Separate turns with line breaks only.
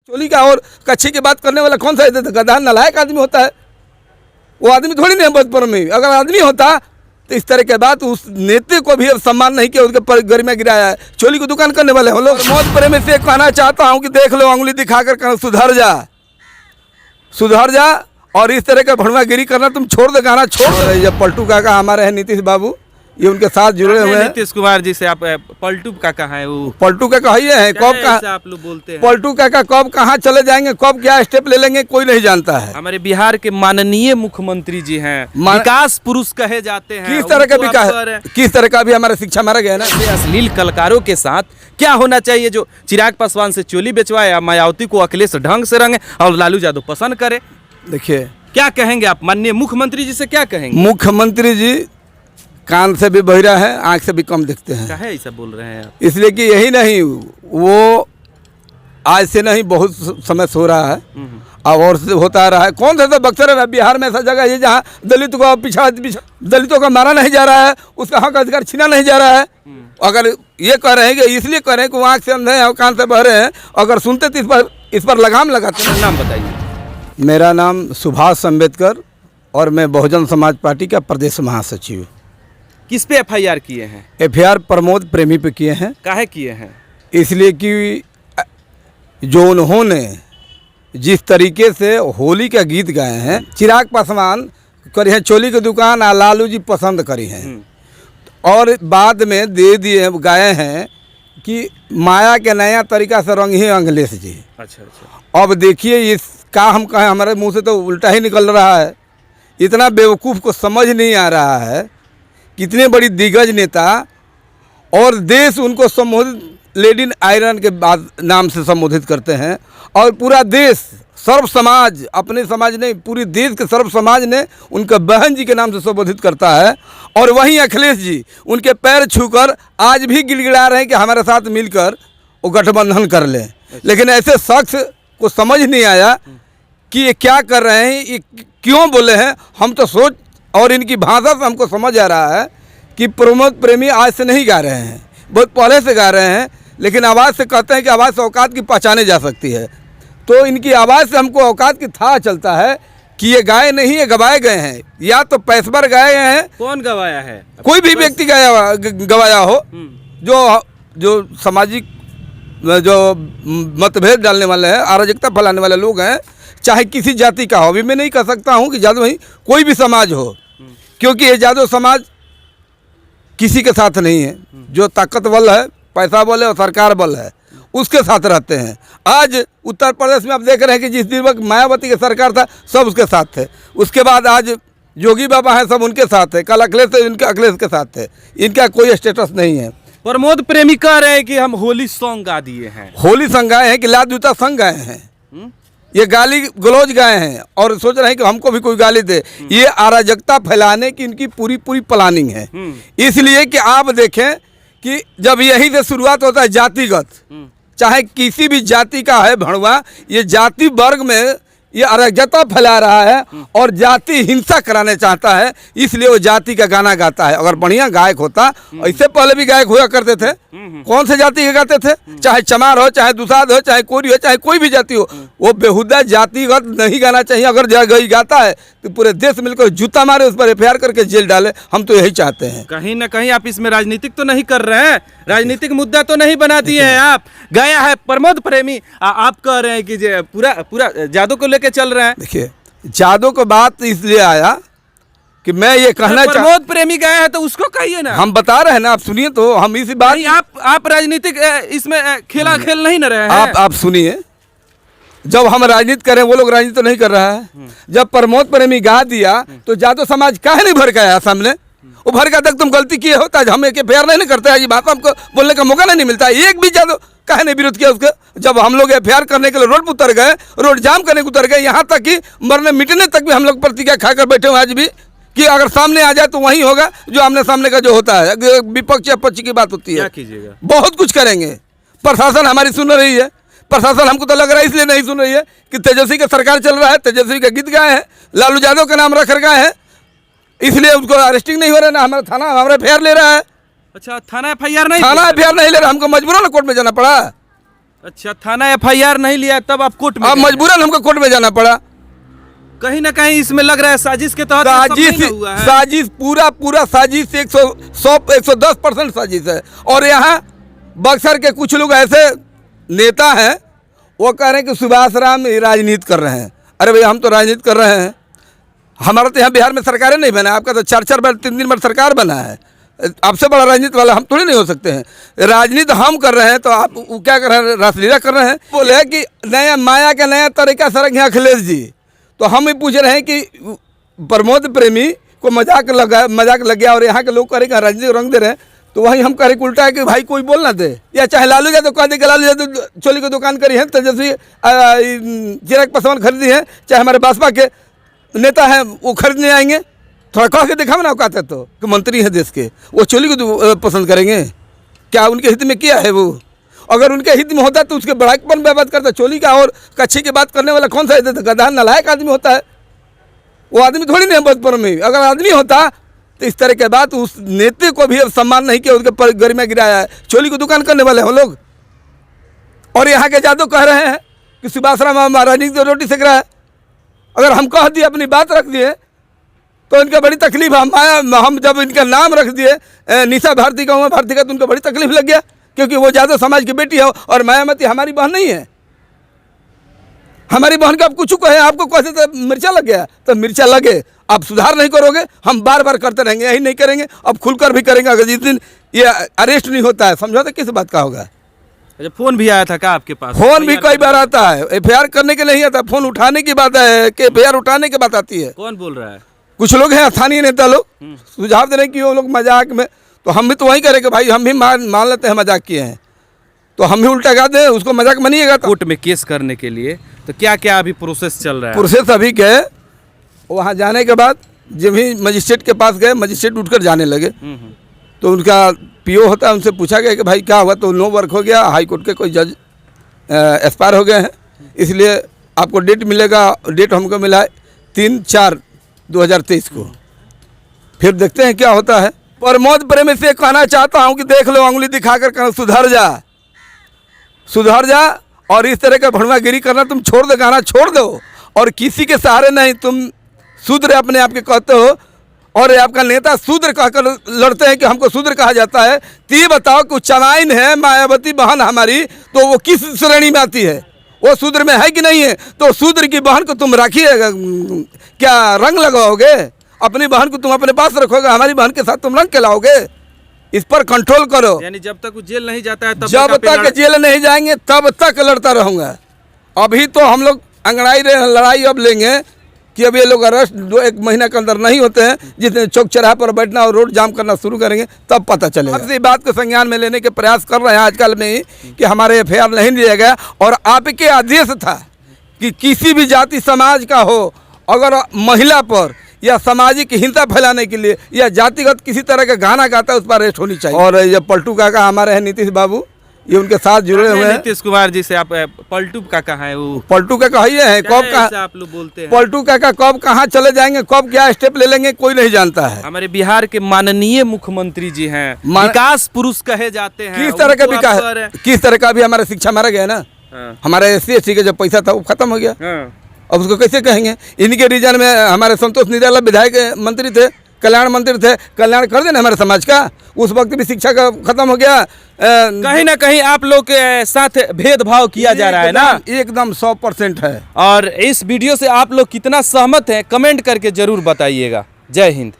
चोली का और कच्छी की बात करने वाला कौन सा गधा नालायक आदमी होता है? वो आदमी थोड़ी नहीं है बचपन में। अगर आदमी होता तो इस तरह के बात, उस नेता को भी अब सम्मान नहीं किया, उसके पर गरिमा गिराया है। चोली की दुकान करने वाले हम लोग। मौत प्रेमी से कहना चाहता हूँ कि देख लो, उंगली दिखाकर सुधर जा, सुधर जा, और इस तरह का भड़वागिरी करना तुम छोड़ दे, गाना छोड़ दे। जब पलटू काका हमारे हैं नीतीश बाबू, ये उनके साथ जुड़े हुए हैं।
नीतीश कुमार जी से आप पलटू काका है, वो
पलटू काका ही है। कब कहाँ
आप लोग बोलते हैं
पलटू काका कब कहाँ चले जाएंगे, कब क्या स्टेप ले लेंगे, कोई नहीं जानता है।
हमारे बिहार के माननीय मुख्यमंत्री जी हैं, विकास पुरुष कहे जाते हैं।
किस तरह का विकास, किस तरह का भी हमारा शिक्षा मारा गया ना।
अश्लील कलाकारों के साथ क्या होना चाहिए जो चिराग पासवान से चोली बेचवाए, या मायावती को अखिलेश ढंग से रंगे और लालू यादव पसंद करे?
देखिए,
क्या कहेंगे आप माननीय मुख्यमंत्री जी से, क्या कहेंगे?
मुख्यमंत्री जी कान से भी बहिरा है, आंख से भी कम दिखते हैं।
काहे ऐसा बोल रहे हैं आप?
इसलिए कि यही नहीं, वो आज से नहीं बहुत समय से हो रहा है, अब और से होता रहा है। कौन सा तो बक्सर है बिहार में ऐसा जगह है जहाँ दलित को दलितों का मारा नहीं जा रहा है, उसका हक अधिकार छीना नहीं जा रहा है। अगर ये कह रहे हैं कि इसलिए कह रहे हैं कि वो आँख से अंधे हैं और कान से बहरे हैं, अगर सुनते तो इस पर लगाम लगाते हैं।
नाम बताइए।
मेरा नाम सुभाष अम्बेडकर और मैं बहुजन समाज पार्टी का प्रदेश महासचिव।
किस पे एफआईआर किए हैं?
एफआईआर प्रमोद प्रेमी पे किए हैं।
काहे किए हैं?
इसलिए कि जो उन्होंने जिस तरीके से होली का गीत गाए हैं, चिराग पासवान करी है चोली की दुकान, और लालू जी पसंद करी हैं, और बाद में दे दिए गाए हैं कि माया के नया तरीका से रंग ही अखिलेश जी।
अच्छा।
अब देखिए, इसका हम कहें, हमारे मुंह से तो उल्टा ही निकल रहा है। इतना बेवकूफ़ को समझ नहीं आ रहा है। कितने बड़ी दिग्गज नेता, और देश उनको संबोधित लेडी इन आयरन के बाद नाम से संबोधित करते हैं, और पूरा देश, सर्व समाज, अपने समाज नहीं पूरी देश के सर्व समाज ने उनका बहन जी के नाम से संबोधित करता है। और वहीं अखिलेश जी उनके पैर छूकर आज भी गिड़गिड़ा रहे हैं कि हमारे साथ मिलकर वो गठबंधन कर लें। लेकिन ऐसे शख्स को समझ नहीं आया कि ये क्या कर रहे हैं, ये क्यों बोले हैं। हम तो सोच, और इनकी भाषा से हमको समझ आ रहा है कि प्रमोद प्रेमी आज से नहीं गा रहे हैं, बहुत पहले से गा रहे हैं। लेकिन आवाज़ से कहते हैं कि आवाज़ से औकात की पहचाने जा सकती है, तो इनकी आवाज़ से हमको औकात की था चलता है कि ये गाए नहीं, ये गवाए गए हैं, या तो पैसबर गाए हैं।
कौन गवाया है?
कोई भी व्यक्ति गवाया हो, जो सामाजिक जो मतभेद डालने वाले हैं, अराजकता फैलाने वाले लोग हैं, चाहे किसी जाति का हो। अभी मैं नहीं कह सकता हूँ कि जादू भाई कोई भी समाज हो, क्योंकि ये जादू समाज किसी के साथ नहीं है। जो ताकतवर है, पैसा बल है और सरकार बल है, उसके साथ रहते हैं। आज उत्तर प्रदेश में आप देख रहे हैं कि जिस दिन वक्त मायावती की सरकार था, सब उसके साथ थे। उसके बाद आज योगी बाबा हैं, सब उनके साथ है। कल अखिलेश थे, इनके अखिलेश के साथ थे। इनका कोई स्टेटस नहीं है।
प्रमोद प्रेमी कह रहे हैं कि हम होली सॉन्ग गा दिए हैं।
होली संग गाए हैं कि लात जूता संग गाए हैं, ये गाली गलौज गाए हैं, और सोच रहे हैं कि हमको भी कोई गाली दे। ये अराजकता फैलाने की इनकी पूरी प्लानिंग है। इसलिए कि आप देखें कि जब यहीं से शुरुआत होता है जातिगत, चाहे किसी भी जाति का है भड़वा, ये जाति वर्ग में ये अराजकता फैला रहा है और जाति हिंसा कराने चाहता है। इसलिए वो जाति का गाना गाता है। अगर बढ़िया गायक होता, इससे पहले भी गायक हुआ करते थे, कौन से जाति के गाते थे, चाहे चमार हो, चाहे दुसाध हो, चाहे कोरी हो, चाहे कोई भी जाति हो, वो बेहुदा जातिगत नहीं गाना चाहिए। अगर गाता है तो पूरे देश मिलकर जूता मारे, उस पर एफआईआर करके जेल डाले। हम तो यही चाहते हैं।
कहीं ना कहीं आप इसमें राजनीतिक तो नहीं कर रहे हैं, राजनीतिक मुद्दा तो नहीं बना दिए हैं आप। गया है प्रमोद प्रेमी, आप कह रहे हैं कि पूरा जादू को लेके चल रहे हैं।
देखिए, जादू को बात इसलिए आया कि मैं ये कहना
प्रमोद प्रेमी गया है तो उसको कहिए ना।
हम बता रहे हैं ना, आप सुनिए तो। हम इसी बात,
आप राजनीतिक इसमें खेल नहीं न रहे हैं।
आप सुनिए, जब हम राजनीति करें, वो लोग राजनीति तो नहीं कर रहा है। जब प्रमोद प्रेमी गा दिया तो जादू समाज काहे नहीं भड़काया सामने? वो भड़का तक तुम गलती किए होता है, हम एक एफआईआर नहीं करते हैं। ये बात हमको बोलने का मौका नहीं मिलता। एक भी जादू काहे नहीं विरोध किया उसका? जब हम लोग एफआईआर करने के लिए रोड पर उतर गए, रोड जाम करने को उतर गए, यहाँ तक कि मरने मिटने तक भी हम लोग प्रतिज्ञा खाकर बैठे हुए आज भी, कि अगर सामने आ जाए तो वही होगा जो आमने सामने का जो होता है। विपक्ष या पक्ष की बात होती है।
क्या कीजिएगा?
बहुत कुछ करेंगे। प्रशासन हमारी सुन रही है। प्रशासन हमको तो लग रहा है इसलिए नहीं सुन रही है कि तेजस्वी का सरकार चल रहा है, तेजस्वी का गीत गाए हैं, लालू यादव का नाम रख गए हैं, इसलिए उसको अरेस्टिंग नहीं हो रहा है। ना हमारा थाना हमारा एफआईआर ले रहा है।
अच्छा, थाना एफआईआर नहीं
ले रहा, हमको मजबूरन कोर्ट में जाना पड़ा।
अच्छा, थाना FIR नहीं लिया तब आप कोर्ट में
अब
गए।
मजबूरन हमको कोर्ट में जाना पड़ा।
कहीं ना कहीं इसमें लग रहा है साजिश के तहत ये सब
साजिश
नहीं ना हुआ है।
साजिश पूरा साजिश 110% साजिश है। और यहाँ बक्सर के कुछ लोग ऐसे नेता हैं, वो कह रहे हैं कि सुभाष राम राजनीति कर रहे हैं। अरे भैया, हम तो राजनीति कर रहे हैं। हमारा तो यहाँ बिहार में सरकारें नहीं बना, आपका तो 4-4 बार 3-3 बार सरकार बना है। आपसे बड़ा राजनीति वाला हम थोड़ी नहीं हो सकते हैं। राजनीति हम कर रहे हैं तो आप वो क्या कर रहे हैं, रासलीला कर रहे हैं। बोले हैं कि नया माया का नया तरीका सर हैं अखिलेश जी, तो हम ही पूछ रहे हैं कि प्रमोद प्रेमी को मजाक लग गया और यहाँ के लोग करेंगे राजनीतिक रंग दे रहे हैं। तो वहीं हम करें उल्टा है कि भाई कोई बोल ना दे, या चाहे लालू यादव कह दे कि लालू यादव चोली की दुकान करी है, तेजस्वी चिराग पासवान खरीदी है, चाहे हमारे भाजपा के नेता हैं वो खरीदने आएंगे। थोड़ा कह के दिखाओ ना औकात है तो, कि मंत्री हैं देश के, वो चोली को पसंद करेंगे? क्या उनके हित में किया है वो? अगर उनके हित में होता तो उसके बड़ाईपन में बात करता। चोली का और कच्छी की बात करने वाला कौन सा है? गधा नालायक आदमी होता है वो, आदमी थोड़ी नहीं बचपन में। अगर आदमी होता तो इस तरह के बात, उस नेता को भी अब सम्मान नहीं किया, उसके पर गरिमा गिराया है। चोली की दुकान करने वाले हम लोग। और यहाँ के जादव कह रहे हैं कि सुभाष राम राजनीति रोटी सेक रहा है। अगर हम कह दिए, अपनी बात रख दिए, तो इनका बड़ी तकलीफ। हम जब इनका नाम रख दिए निशा भारती का, उमा भारती का, तो उनको बड़ी तकलीफ लग गया, क्योंकि वो यादव समाज की बेटी है और मायावती हमारी बहन नहीं है। हमारी बहन का आप कुछ कहे, आपको कहते तो मिर्चा लग गया, तो मिर्चा लगे। आप सुधार नहीं करोगे, हम बार बार करते रहेंगे, यही नहीं करेंगे, अब खुलकर भी करेंगे। अगर जिस दिन ये अरेस्ट नहीं होता है, समझौता किस बात का होगा?
अच्छा, फोन भी आया था क्या आपके पास?
फोन भी कई बार आता है। FIR करने के नहीं आता, फोन उठाने की बात है कि FIR उठाने की बात आती है।
कौन बोल रहा है?
कुछ लोग हैं स्थानीय नेता लोग, सुझाव दे रहे हैं कि वो लोग मजाक में, तो हम भी तो वही करें कि भाई हम भी मान लेते हैं मजाक किए हैं, तो हम भी उल्टा गा दें, उसको मजाक मानिएगा।
कोर्ट में केस करने के लिए तो क्या क्या अभी प्रोसेस चल रहा है?
प्रोसेस अभी के वहाँ जाने के बाद जब भी मजिस्ट्रेट के पास गए, मजिस्ट्रेट उठकर जाने लगे, तो उनका PO होता है, उनसे पूछा गया कि भाई क्या हुआ, तो नो वर्क हो गया, हाई कोर्ट के कोई जज एक्सपायर हो गए हैं, इसलिए आपको डेट मिलेगा। डेट हमको मिला है 3/4/2023 को। फिर देखते हैं क्या होता है। प्रमोद प्रेमी से कहना चाहता हूं कि देख लो, उंगली दिखाकर कहना सुधर जा और इस तरह का भड़वागिरी करना तुम छोड़ दो, गाना छोड़ दो। और किसी के सहारे नहीं, तुम शूद्र अपने आप के कहते हो और आपका नेता शूद्र कहकर लड़ते हैं कि हमको शूद्र कहा जाता है। तो ये बताओ कि चमाइन है मायावती बहन हमारी, तो वो किस श्रेणी में आती है? वो शूद्र में है कि नहीं है? तो शूद्र की बहन को तुम रखिएगा, क्या रंग लगाओगे? अपनी बहन को तुम अपने पास रखोगे, हमारी बहन के साथ तुम रंग खिलाओगे? इस पर कंट्रोल करो।
यानी जब तक वो जेल नहीं जाता है तब
जब तक जेल नहीं जाएंगे तब तक लड़ता रहूँगा। अभी तो हम लोग अंगड़ाई लड़ाई अब लेंगे कि अब ये लोग अरेस्ट 1 महीना के अंदर नहीं होते हैं, जितने चौक चौराहे पर बैठना और रोड जाम करना शुरू करेंगे तब पता चलेगा। इसी बात को संज्ञान में लेने के प्रयास कर रहे हैं आजकल में ही कि हमारे FIR नहीं लिया गया। और आपके आदेश था कि किसी भी जाति समाज का हो, अगर महिला पर या सामाजिक हिंसा फैलाने के लिए या जातिगत किसी तरह का गाना गाता है, उस पर अरेस्ट होनी चाहिए। और ये पलटू काका हमारे हैं नीतीश बाबू, ये उनके साथ जुड़े हुए हैं।
नीतीश कुमार जी से आप पलटू काका है वो?
पलटू काका ही है, कब कहाँ
आप लोग बोलते हैं?
पलटू काका कब कहाँ चले जाएंगे, कब क्या स्टेप ले लेंगे, कोई नहीं जानता है।
हमारे बिहार के माननीय मुख्यमंत्री जी हैं, विकास पुरुष कहे जाते हैं।
किस तरह का विकास, किस तरह का? भी हमारा शिक्षा मारा गया ना, हमारे SC ST का जब पैसा था वो खत्म हो गया, अब उसको कैसे कहेंगे? इनके रीजन में हमारे संतोष निराला विधायक मंत्री थे, कल्याण मंत्री थे, कल्याण कर देना हमारे समाज का, उस वक्त भी शिक्षा का खत्म हो गया।
कहीं ना कहीं आप लोग के साथ भेदभाव किया जा रहा है ना?
एकदम 100% है।
और इस वीडियो से आप लोग कितना सहमत हैं, कमेंट करके जरूर बताइएगा। जय हिंद।